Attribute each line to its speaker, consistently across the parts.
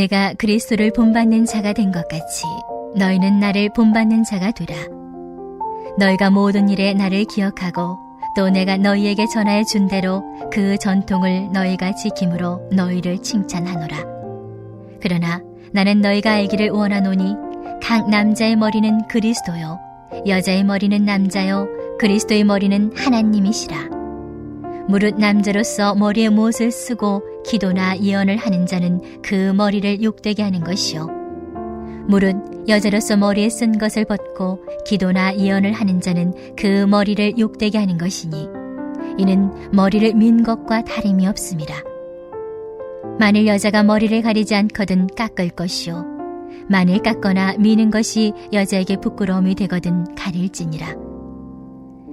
Speaker 1: 내가 그리스도를 본받는 자가 된 것 같이 너희는 나를 본받는 자가 되라. 너희가 모든 일에 나를 기억하고 또 내가 너희에게 전하여 준 대로 그 전통을 너희가 지킴으로 너희를 칭찬하노라. 그러나 나는 너희가 알기를 원하노니 각 남자의 머리는 그리스도요 여자의 머리는 남자요 그리스도의 머리는 하나님이시라. 무릇 남자로서 머리에 못을 쓰고 기도나 예언을 하는 자는 그 머리를 욕되게 하는 것이요 무릇 여자로서 머리에 쓴 것을 벗고 기도나 예언을 하는 자는 그 머리를 욕되게 하는 것이니 이는 머리를 민 것과 다름이 없음이라. 만일 여자가 머리를 가리지 않거든 깎을 것이요 만일 깎거나 미는 것이 여자에게 부끄러움이 되거든 가릴지니라.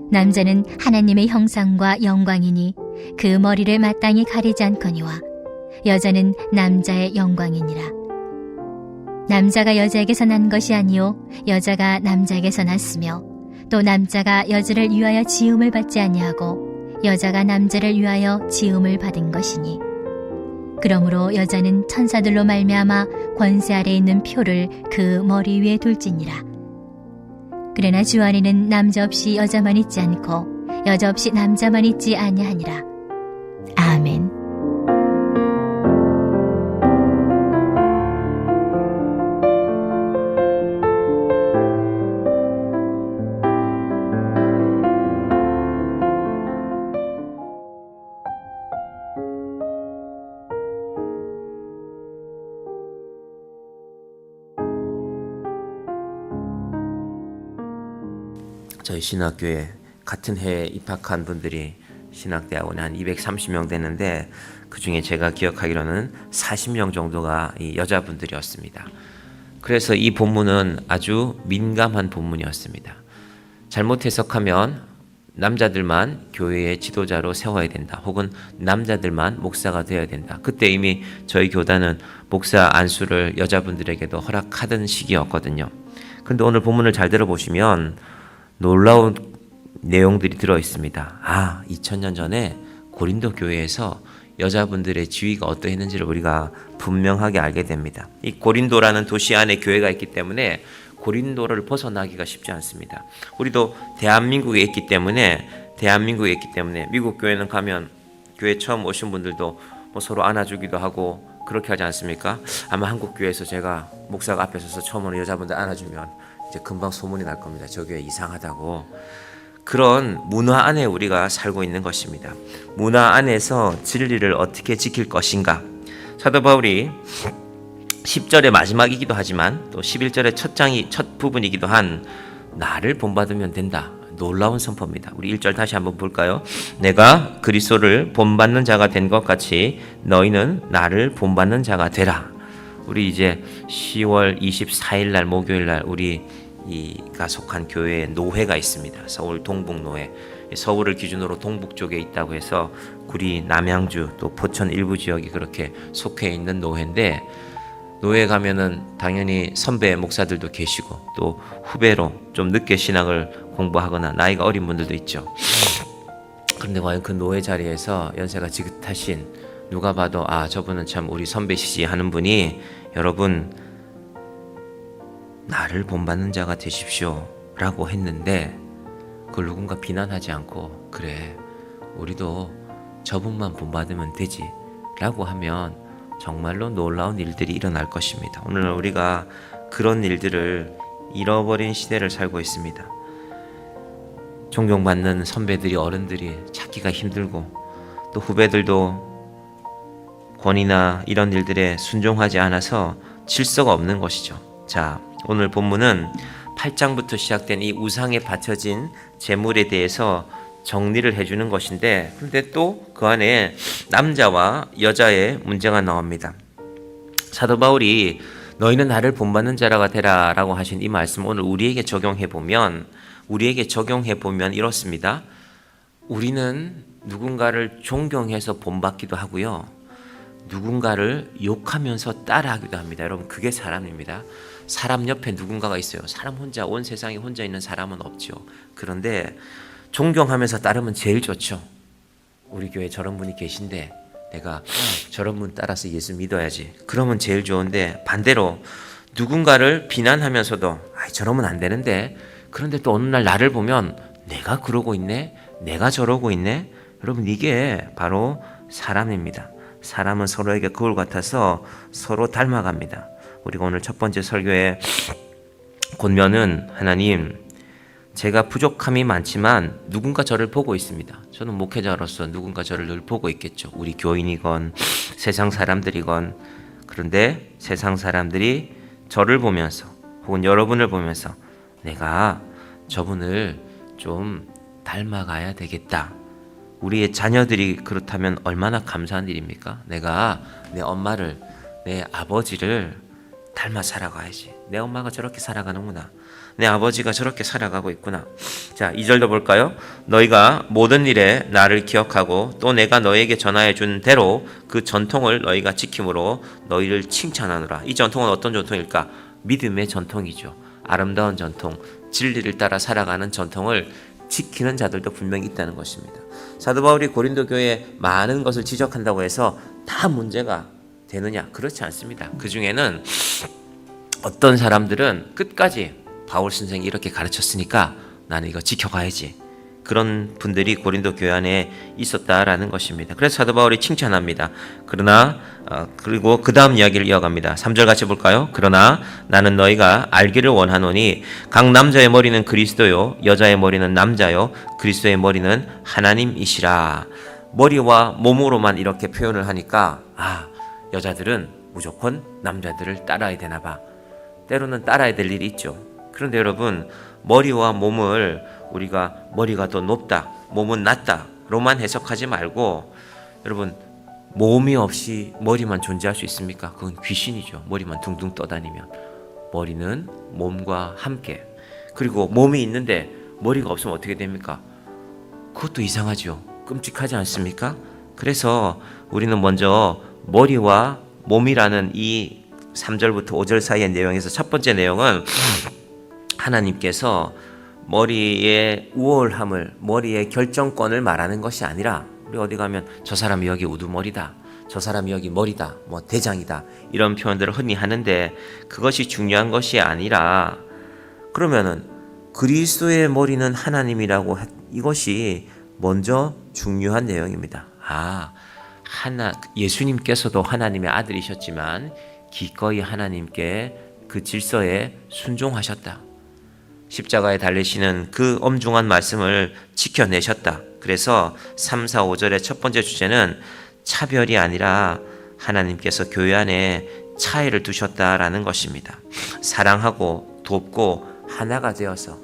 Speaker 1: 남자는 하나님의 형상과 영광이니 그 머리를 마땅히 가리지 않거니와 여자는 남자의 영광이니라. 남자가 여자에게서 난 것이 아니요 여자가 남자에게서 났으며 또 남자가 여자를 위하여 지음을 받지 아니하고 여자가 남자를 위하여 지음을 받은 것이니 그러므로 여자는 천사들로 말미암아 권세 아래 있는 표를 그 머리 위에 둘지니라. 그러나 주 안에는 남자 없이 여자만 있지 않고 여자 없이 남자만 있지 아니하니라. 아멘.
Speaker 2: 저희 신학교에 같은 해에 입학한 분들이 신학대학원에 한 230명 되는데 그중에 제가 기억하기로는 40명 정도가 이 여자분들이었습니다. 그래서 이 본문은 아주 민감한 본문이었습니다. 잘못 해석하면 남자들만 교회의 지도자로 세워야 된다. 혹은 남자들만 목사가 되어야 된다. 그때 이미 저희 교단은 목사 안수를 여자분들에게도 허락하던 시기였거든요. 그런데 오늘 본문을 잘 들어보시면 놀라운 내용들이 들어 있습니다. 2000년 전에 고린도 교회에서 여자분들의 지위가 어떠했는지를 우리가 분명하게 알게 됩니다. 이 고린도라는 도시 안에 교회가 있기 때문에 고린도를 벗어나기가 쉽지 않습니다. 우리도 대한민국에 있기 때문에 미국 교회는 가면 교회 처음 오신 분들도 뭐 서로 안아주기도 하고 그렇게 하지 않습니까? 아마 한국 교회에서 제가 목사가 앞에 서서 처음 오는 여자분들 안아주면 이제 금방 소문이 날 겁니다. 저 교회 이상하다고. 그런 문화 안에 우리가 살고 있는 것입니다. 문화 안에서 진리를 어떻게 지킬 것인가. 사도 바울이 10절의 마지막이기도 하지만 또 11절의 첫 부분이기도 한 나를 본받으면 된다. 놀라운 선포입니다. 우리 1절 다시 한번 볼까요? 내가 그리스도를 본받는 자가 된 것 같이 너희는 나를 본받는 자가 되라. 우리 이제 10월 24일 날 목요일 날 우리가 속한 교회에 노회가 있습니다. 서울 동북노회. 서울을 기준으로 동북 쪽에 있다고 해서 구리, 남양주, 또 포천 일부 지역이 그렇게 속해 있는 노회인데 노회 가면은 당연히 선배 목사들도 계시고 또 후배로 좀 늦게 신학을 공부하거나 나이가 어린 분들도 있죠. 그런데 과연 그 노회 자리에서 연세가 지긋하신 누가 봐도 저분은 참 우리 선배시지 하는 분이 여러분 나를 본받는 자가 되십시오 라고 했는데 그걸 누군가 비난하지 않고 그래 우리도 저분만 본받으면 되지 라고 하면 정말로 놀라운 일들이 일어날 것입니다. 오늘 우리가 그런 일들을 잃어버린 시대를 살고 있습니다. 존경받는 선배들이 어른들이 찾기가 힘들고 또 후배들도 권위나 이런 일들에 순종하지 않아서 질서가 없는 것이죠. 자, 오늘 본문은 8장부터 시작된 이 우상에 바쳐진 제물에 대해서 정리를 해주는 것인데 그런데 또 그 안에 남자와 여자의 문제가 나옵니다. 사도 바울이 너희는 나를 본받는 자라가 되라 라고 하신 이 말씀 오늘 우리에게 적용해 보면 이렇습니다. 우리는 누군가를 존경해서 본받기도 하고요. 누군가를 욕하면서 따라하기도 합니다. 여러분 그게 사람입니다. 사람 옆에 누군가가 있어요. 사람 혼자 온 세상에 혼자 있는 사람은 없죠. 그런데 존경하면서 따르면 제일 좋죠. 우리 교회에 저런 분이 계신데 내가 저런 분 따라서 예수 믿어야지. 그러면 제일 좋은데, 반대로 누군가를 비난하면서도 저러면 안 되는데, 그런데 또 어느 날 나를 보면 내가 그러고 있네, 내가 저러고 있네. 여러분, 이게 바로 사람입니다. 사람은 서로에게 거울 같아서 서로 닮아갑니다. 우리가 오늘 첫 번째 설교의 권면은, 하나님, 제가 부족함이 많지만 누군가 저를 보고 있습니다. 저는 목회자로서 누군가 저를 늘 보고 있겠죠. 우리 교인이건 세상 사람들이건. 그런데 세상 사람들이 저를 보면서 혹은 여러분을 보면서 내가 저분을 좀 닮아가야 되겠다. 우리의 자녀들이 그렇다면 얼마나 감사한 일입니까? 내가 내 엄마를, 내 아버지를 닮아 살아가야지. 내 엄마가 저렇게 살아가는구나. 내 아버지가 저렇게 살아가고 있구나. 자, 2절도 볼까요? 너희가 모든 일에 나를 기억하고 또 내가 너에게 전하여 준 대로 그 전통을 너희가 지킴으로 너희를 칭찬하노라. 이 전통은 어떤 전통일까? 믿음의 전통이죠. 아름다운 전통, 진리를 따라 살아가는 전통을 지키는 자들도 분명히 있다는 것입니다. 사도 바울이 고린도 교회에 많은 것을 지적한다고 해서 다 문제가 되느냐? 그렇지 않습니다. 그 중에는 어떤 사람들은 끝까지 바울 선생이 이렇게 가르쳤으니까 나는 이거 지켜가야지. 그런 분들이 고린도 교회 안에 있었다라는 것입니다. 그래서 사도 바울이 칭찬합니다. 그러나 그리고 그 다음 이야기를 이어갑니다. 3절 같이 볼까요? 그러나 나는 너희가 알기를 원하노니 각 남자의 머리는 그리스도요 여자의 머리는 남자요 그리스도의 머리는 하나님이시라. 머리와 몸으로만 이렇게 표현을 하니까 여자들은 무조건 남자들을 따라야 되나 봐. 때로는 따라야 될 일이 있죠. 그런데 여러분, 머리와 몸을 우리가 머리가 더 높다, 몸은 낮다로만 해석하지 말고, 여러분, 몸이 없이 머리만 존재할 수 있습니까? 그건 귀신이죠. 머리만 둥둥 떠다니면. 머리는 몸과 함께. 그리고 몸이 있는데 머리가 없으면 어떻게 됩니까? 그것도 이상하죠. 끔찍하지 않습니까? 그래서 우리는 먼저 머리와 몸이라는 이 3절부터 5절 사이의 내용에서 첫 번째 내용은 하나님께서 머리의 우월함을, 머리의 결정권을 말하는 것이 아니라, 우리 어디 가면 저 사람이 여기 우두머리다, 저 사람이 여기 머리다, 뭐 대장이다, 이런 표현들을 흔히 하는데 그것이 중요한 것이 아니라, 그러면은 그리스도의 머리는 하나님이라고 이것이 먼저 중요한 내용입니다. 예수님께서도 하나님의 아들이셨지만 기꺼이 하나님께 그 질서에 순종하셨다. 십자가에 달리시는 그 엄중한 말씀을 지켜내셨다. 그래서 3, 4, 5절의 첫 번째 주제는 차별이 아니라 하나님께서 교회 안에 차이를 두셨다라는 것입니다. 사랑하고 돕고 하나가 되어서,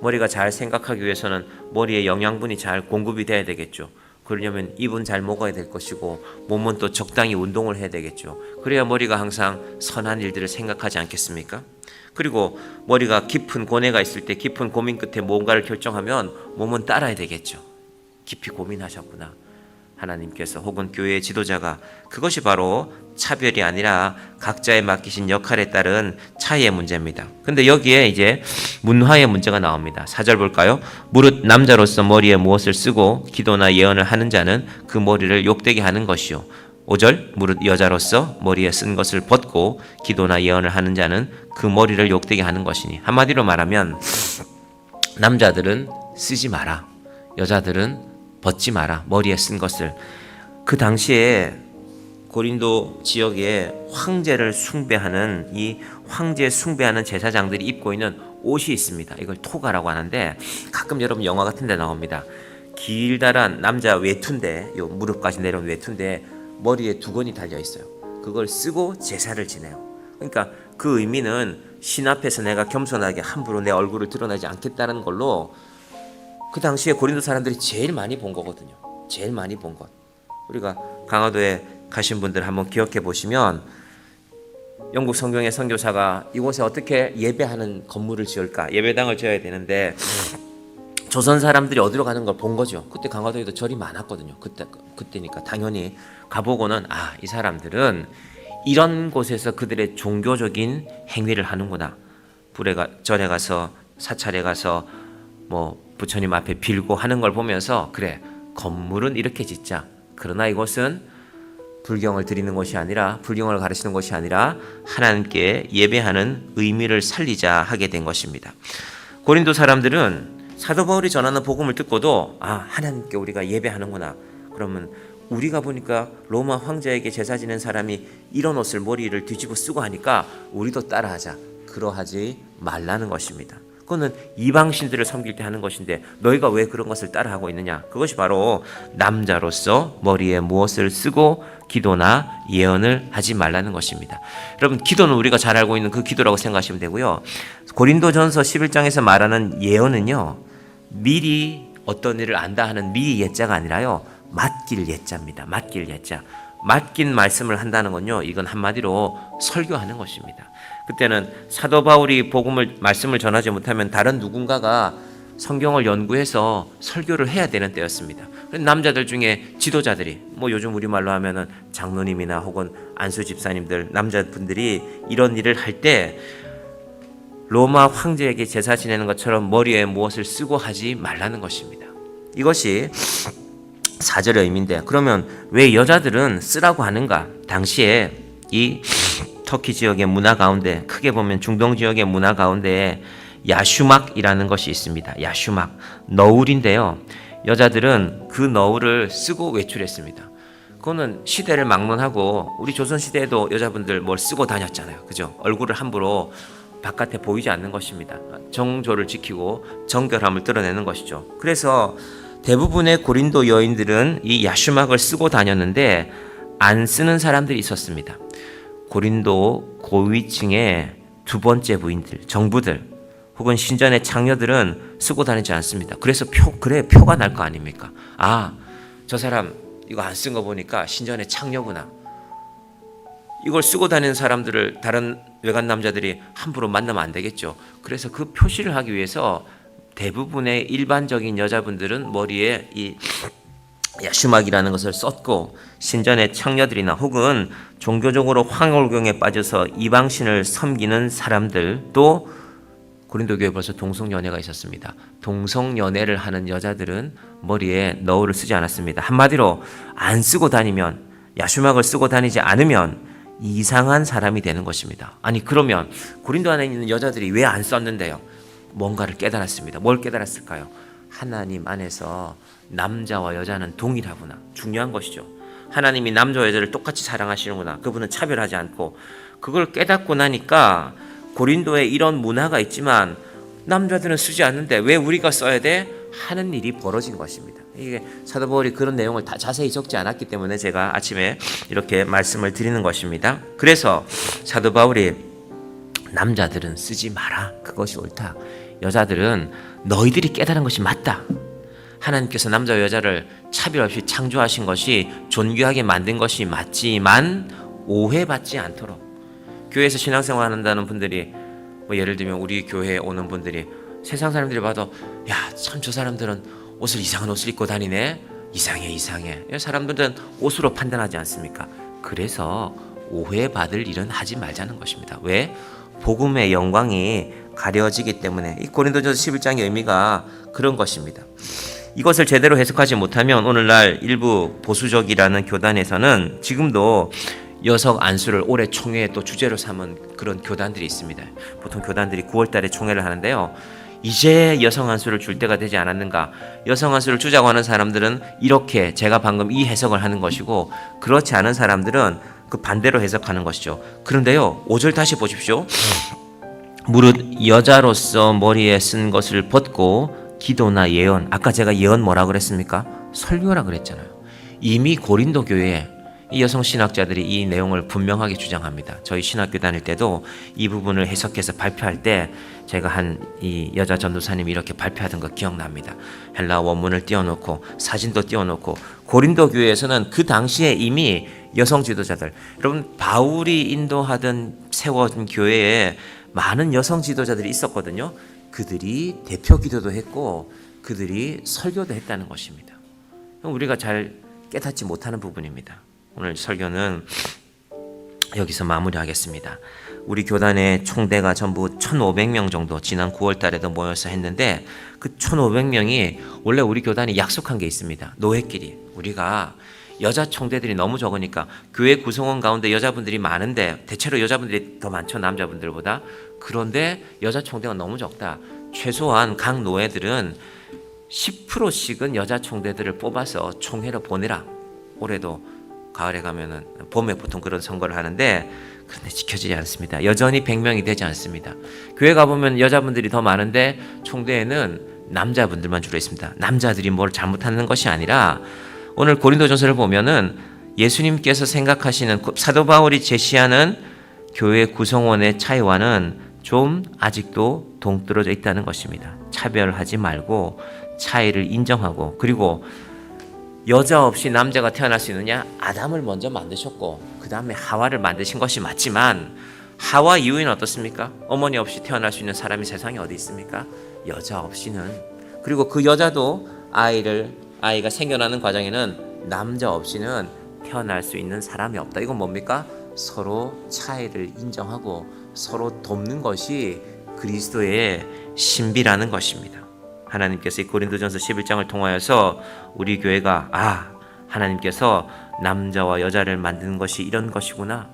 Speaker 2: 머리가 잘 생각하기 위해서는 머리에 영양분이 잘 공급이 돼야 되겠죠. 그러려면 입은 잘 먹어야 될 것이고 몸은 또 적당히 운동을 해야 되겠죠. 그래야 머리가 항상 선한 일들을 생각하지 않겠습니까? 그리고 머리가 깊은 고뇌가 있을 때 깊은 고민 끝에 뭔가를 결정하면 몸은 따라야 되겠죠. 깊이 고민하셨구나, 하나님께서 혹은 교회의 지도자가. 그것이 바로 차별이 아니라 각자의 맡기신 역할에 따른 차이의 문제입니다. 근데 여기에 이제 문화의 문제가 나옵니다. 4절 볼까요? 무릇 남자로서 머리에 무엇을 쓰고 기도나 예언을 하는 자는 그 머리를 욕되게 하는 것이요. 5절 무릇 여자로서 머리에 쓴 것을 벗고 기도나 예언을 하는 자는 그 머리를 욕되게 하는 것이니. 한마디로 말하면 남자들은 쓰지 마라, 여자들은 벗지 마라, 머리에 쓴 것을. 그 당시에 고린도 지역에 황제를 숭배하는, 이 황제 숭배하는 제사장들이 입고 있는 옷이 있습니다. 이걸 토가라고 하는데 가끔 여러분 영화 같은 데 나옵니다. 길다란 남자 외투인데, 요 무릎까지 내려온 외투인데 머리에 두건이 달려 있어요. 그걸 쓰고 제사를 지내요. 그러니까 그 의미는 신 앞에서 내가 겸손하게 함부로 내 얼굴을 드러내지 않겠다는 걸로 그 당시에 고린도 사람들이 제일 많이 본 거거든요. 제일 많이 본 것. 우리가 강화도에 가신 분들 한번 기억해 보시면, 영국 성경의 선교사가 이곳에 어떻게 예배하는 건물을 지을까, 예배당을 지어야 되는데 조선 사람들이 어디로 가는 걸 본 거죠. 그때 강화도에도 절이 많았거든요. 그때니까 당연히 가보고는 이 사람들은 이런 곳에서 그들의 종교적인 행위를 하는구나. 절에 가서, 사찰에 가서 뭐 부처님 앞에 빌고 하는 걸 보면서, 그래, 건물은 이렇게 짓자. 그러나 이곳은 불경을 드리는 것이 아니라 불경을 가르치는 것이 아니라 하나님께 예배하는 의미를 살리자 하게 된 것입니다. 고린도 사람들은 사도 바울이 전하는 복음을 듣고도 하나님께 우리가 예배하는구나. 그러면 우리가 보니까 로마 황제에게 제사 지낸 사람이 이런 옷을 머리를 뒤집어 쓰고 하니까 우리도 따라하자. 그러하지 말라는 것입니다. 그거는 이방신들을 섬길 때 하는 것인데 너희가 왜 그런 것을 따라하고 있느냐? 그것이 바로 남자로서 머리에 무엇을 쓰고 기도나 예언을 하지 말라는 것입니다. 여러분, 기도는 우리가 잘 알고 있는 그 기도라고 생각하시면 되고요. 고린도전서 11장에서 말하는 예언은요, 미리 어떤 일을 안다 하는 미리 예자가 아니라요, 맡길 예자입니다. 맡길 예자. 맡긴 말씀을 한다는 건요, 이건 한마디로 설교하는 것입니다. 그때는 사도 바울이 말씀을 전하지 못하면 다른 누군가가 성경을 연구해서 설교를 해야 되는 때였습니다. 남자들 중에 지도자들이, 요즘 우리말로 하면은 장로님이나 혹은 안수 집사님들, 남자분들이 이런 일을 할 때 로마 황제에게 제사 지내는 것처럼 머리에 무엇을 쓰고 하지 말라는 것입니다. 이것이 4절의 의미인데, 그러면 왜 여자들은 쓰라고 하는가? 당시에 이 터키 지역의 문화 가운데, 크게 보면 중동 지역의 문화 가운데 야슈막이라는 것이 있습니다. 야슈막, 너울인데요. 여자들은 그 너울을 쓰고 외출했습니다. 그거는 시대를 막론하고 우리 조선시대에도 여자분들 뭘 쓰고 다녔잖아요. 그죠? 얼굴을 함부로 바깥에 보이지 않는 것입니다. 정조를 지키고 정결함을 드러내는 것이죠. 그래서 대부분의 고린도 여인들은 이 야슈막을 쓰고 다녔는데 안 쓰는 사람들이 있었습니다. 고린도 고위층의 두 번째 부인들, 정부들 혹은 신전의 창녀들은 쓰고 다니지 않습니다. 그래서 표가 날 거 아닙니까? 저 사람 이거 안 쓴 거 보니까 신전의 창녀구나. 이걸 쓰고 다니는 사람들을 다른 외간 남자들이 함부로 만나면 안 되겠죠. 그래서 그 표시를 하기 위해서 대부분의 일반적인 여자분들은 머리에 이 야슈막이라는 것을 썼고, 신전의 창녀들이나 혹은 종교적으로 황홀경에 빠져서 이방신을 섬기는 사람들도 고린도 교회에 벌써 동성연애가 있었습니다. 동성연애를 하는 여자들은 머리에 너울을 쓰지 않았습니다. 한마디로 안 쓰고 다니면, 야슈막을 쓰고 다니지 않으면 이상한 사람이 되는 것입니다. 아니, 그러면 고린도 안에 있는 여자들이 왜 안 썼는데요? 뭔가를 깨달았습니다. 뭘 깨달았을까요? 하나님 안에서 남자와 여자는 동일하구나. 중요한 것이죠. 하나님이 남자와 여자를 똑같이 사랑하시는구나. 그분은 차별하지 않고. 그걸 깨닫고 나니까 고린도에 이런 문화가 있지만 남자들은 쓰지 않는데 왜 우리가 써야 돼? 하는 일이 벌어진 것입니다. 이게 사도 바울이 그런 내용을 다 자세히 적지 않았기 때문에 제가 아침에 이렇게 말씀을 드리는 것입니다. 그래서 사도 바울이 남자들은 쓰지 마라. 그것이 옳다. 여자들은 너희들이 깨달은 것이 맞다. 하나님께서 남자와 여자를 차별 없이 창조하신 것이 존귀하게 만든 것이 맞지만 오해받지 않도록. 교회에서 신앙생활 한다는 분들이 예를 들면 우리 교회에 오는 분들이 세상 사람들이 봐도 참 저 사람들은 이상한 옷을 입고 다니네. 이상해. 사람들은 옷으로 판단하지 않습니까? 그래서 오해받을 일은 하지 말자는 것입니다. 왜? 복음의 영광이 가려지기 때문에. 이 고린도전서 11장의 의미가 그런 것입니다. 이것을 제대로 해석하지 못하면 오늘날 일부 보수적이라는 교단에서는 지금도 여성 안수를 올해 총회에 또 주제로 삼은 그런 교단들이 있습니다. 보통 교단들이 9월 달에 총회를 하는데요. 이제 여성 안수를 줄 때가 되지 않았는가? 여성 안수를 주자고 하는 사람들은 이렇게 제가 방금 이 해석을 하는 것이고, 그렇지 않은 사람들은 그 반대로 해석하는 것이죠. 그런데요, 5절 다시 보십시오. 무릇 여자로서 머리에 쓴 것을 벗고 기도나 예언, 아까 제가 예언 뭐라 그랬습니까? 설교라 그랬잖아요. 이미 고린도 교회에 이 여성 신학자들이 이 내용을 분명하게 주장합니다. 저희 신학교 다닐 때도 이 부분을 해석해서 발표할 때 제가 한 이 여자 전도사님이 이렇게 발표하던 거 기억납니다. 헬라 원문을 띄워놓고 사진도 띄워놓고. 고린도 교회에서는 그 당시에 이미 여성 지도자들, 여러분 바울이 인도하던 세워진 교회에 많은 여성 지도자들이 있었거든요. 그들이 대표 기도도 했고 그들이 설교도 했다는 것입니다. 우리가 잘 깨닫지 못하는 부분입니다. 오늘 설교는 여기서 마무리하겠습니다. 우리 교단의 총대가 전부 1,500명 정도 지난 9월 달에도 모여서 했는데, 그 1,500명이 원래 우리 교단이 약속한 게 있습니다. 노회끼리 우리가 여자 총대들이 너무 적으니까 교회 구성원 가운데 여자분들이 많은데 대체로 여자분들이 더 많죠, 남자분들보다. 그런데 여자 총대가 너무 적다. 최소한 각 노예들은 10%씩은 여자 총대들을 뽑아서 총회로 보내라. 올해도 가을에 가면은 봄에 보통 그런 선거를 하는데 그런데 지켜지지 않습니다. 여전히 100명이 되지 않습니다. 교회 가보면 여자분들이 더 많은데 총대에는 남자분들만 주로 있습니다. 남자들이 뭘 잘못하는 것이 아니라 오늘 고린도전서를 보면은 예수님께서 생각하시는 사도 바울이 제시하는 교회 구성원의 차이와는 좀 아직도 동떨어져 있다는 것입니다. 차별하지 말고 차이를 인정하고, 그리고 여자 없이 남자가 태어날 수 있느냐? 아담을 먼저 만드셨고 그 다음에 하와를 만드신 것이 맞지만 하와 이후에는 어떻습니까? 어머니 없이 태어날 수 있는 사람이 세상에 어디 있습니까? 여자 없이는. 그리고 그 여자도 아이가 생겨나는 과정에는 남자 없이는 태어날 수 있는 사람이 없다. 이건 뭡니까? 서로 차이를 인정하고 서로 돕는 것이 그리스도의 신비라는 것입니다. 하나님께서 이 고린도전서 11장을 통하여서 우리 교회가 하나님께서 남자와 여자를 만드는 것이 이런 것이구나.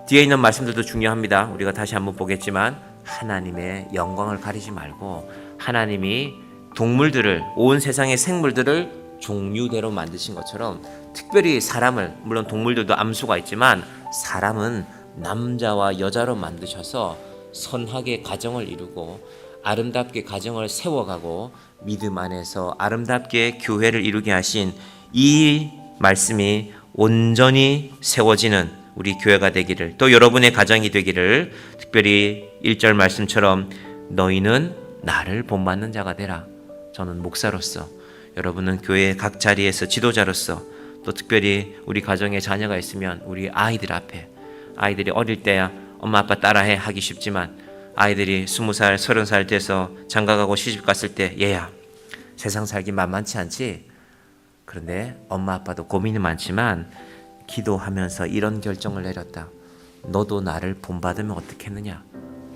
Speaker 2: 뒤에 있는 말씀들도 중요합니다. 우리가 다시 한번 보겠지만 하나님의 영광을 가리지 말고 하나님이 동물들을, 온 세상의 생물들을 종류대로 만드신 것처럼 특별히 사람을, 물론 동물들도 암수가 있지만 사람은 남자와 여자로 만드셔서 선하게 가정을 이루고 아름답게 가정을 세워가고 믿음 안에서 아름답게 교회를 이루게 하신 이 말씀이 온전히 세워지는 우리 교회가 되기를, 또 여러분의 가정이 되기를, 특별히 1절 말씀처럼 너희는 나를 본받는 자가 되라. 저는 목사로서, 여러분은 교회의 각 자리에서 지도자로서, 또 특별히 우리 가정에 자녀가 있으면 우리 아이들 앞에, 아이들이 어릴 때야 엄마 아빠 따라해 하기 쉽지만 아이들이 20살, 30살 돼서 장가가고 시집 갔을 때 얘야 세상 살기 만만치 않지? 그런데 엄마 아빠도 고민이 많지만 기도하면서 이런 결정을 내렸다. 너도 나를 본받으면 어떻겠느냐?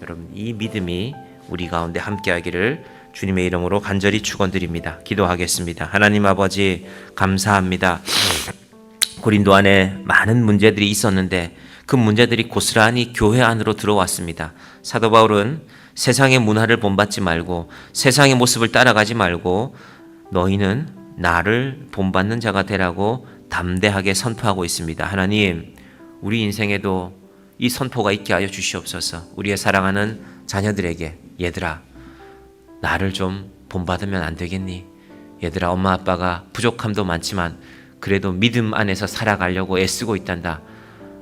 Speaker 2: 여러분, 이 믿음이 우리 가운데 함께하기를 주님의 이름으로 간절히 축원드립니다. 기도하겠습니다. 하나님 아버지 감사합니다. 고린도 안에 많은 문제들이 있었는데 그 문제들이 고스란히 교회 안으로 들어왔습니다. 사도 바울은 세상의 문화를 본받지 말고 세상의 모습을 따라가지 말고 너희는 나를 본받는 자가 되라고 담대하게 선포하고 있습니다. 하나님, 우리 인생에도 이 선포가 있게 하여 주시옵소서. 우리의 사랑하는 자녀들에게 얘들아, 나를 좀 본받으면 안 되겠니? 얘들아, 엄마 아빠가 부족함도 많지만 그래도 믿음 안에서 살아가려고 애쓰고 있단다.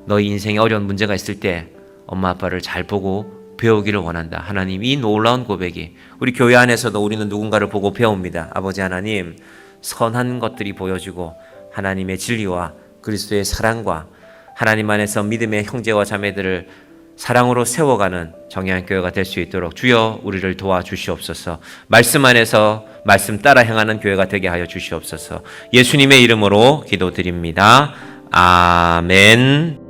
Speaker 2: 너희 인생에 어려운 문제가 있을 때 엄마 아빠를 잘 보고 배우기를 원한다. 하나님, 이 놀라운 고백이 우리 교회 안에서도 우리는 누군가를 보고 배웁니다. 아버지 하나님, 선한 것들이 보여지고 하나님의 진리와 그리스도의 사랑과 하나님 안에서 믿음의 형제와 자매들을 사랑으로 세워가는 정의한 교회가 될 수 있도록 주여 우리를 도와주시옵소서. 말씀 안에서 말씀 따라 행하는 교회가 되게 하여 주시옵소서. 예수님의 이름으로 기도드립니다. 아멘.